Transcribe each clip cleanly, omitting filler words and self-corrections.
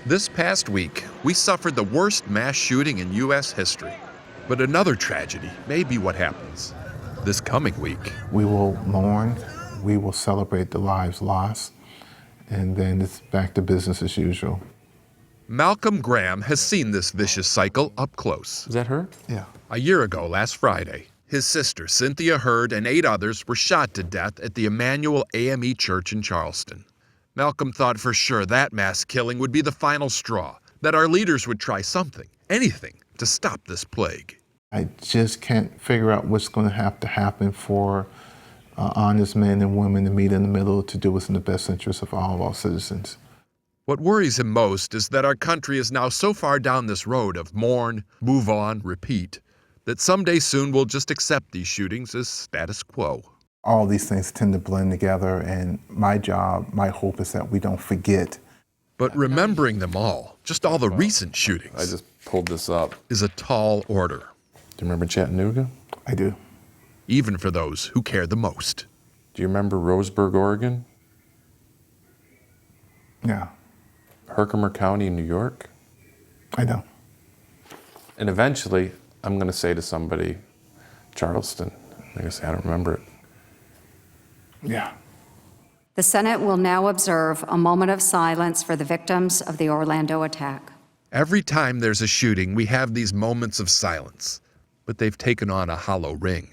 This past week, we suffered the worst mass shooting in U.S. history. But another tragedy may be what happens this coming week. We will mourn, we will celebrate the lives lost, and then it's back to business as usual. Malcolm Graham has seen this vicious cycle up close. Is that her? Yeah. A year ago, last Friday, his sister, Cynthia Hurd, and 8 others were shot to death at the Emmanuel AME Church in Charleston. Malcolm thought for sure that mass killing would be the final straw, that our leaders would try something, anything, to stop this plague. I just can't figure out what's going to have to happen for honest men and women to meet in the middle to do what's in the best interest of all of our citizens. What worries him most is that our country is now so far down this road of mourn, move on, repeat, that someday soon we'll just accept these shootings as status quo. All these things tend to blend together, and my job, my hope is that we don't forget. But remembering them all, just all the recent shootings, I just pulled this up. is a tall order. Do you remember Chattanooga? I do. Even for those who care the most. Do you remember Roseburg, Oregon? Yeah, Herkimer County, New York? I know. And eventually, I'm going to say to somebody, Charleston. They're going to say, I don't remember it. Yeah. The Senate will now observe a moment of silence for the victims of the Orlando attack. Every time there's a shooting, we have these moments of silence, but they've taken on a hollow ring.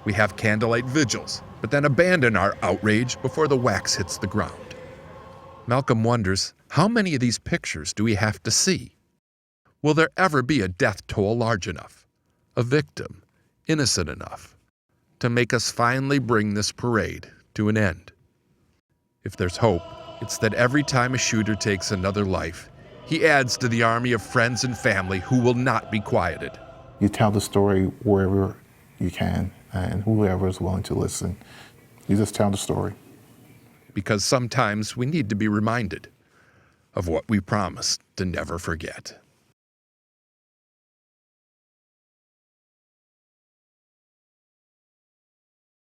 We have candlelight vigils, but then abandon our outrage before the wax hits the ground. Malcolm wonders, how many of these pictures do we have to see? Will there ever be a death toll large enough, a victim innocent enough, to make us finally bring this parade to an end? If there's hope, it's that every time a shooter takes another life, he adds to the army of friends and family who will not be quieted. You tell the story wherever you can, and whoever is willing to listen. You just tell the story. Because sometimes we need to be reminded of what we promised to never forget.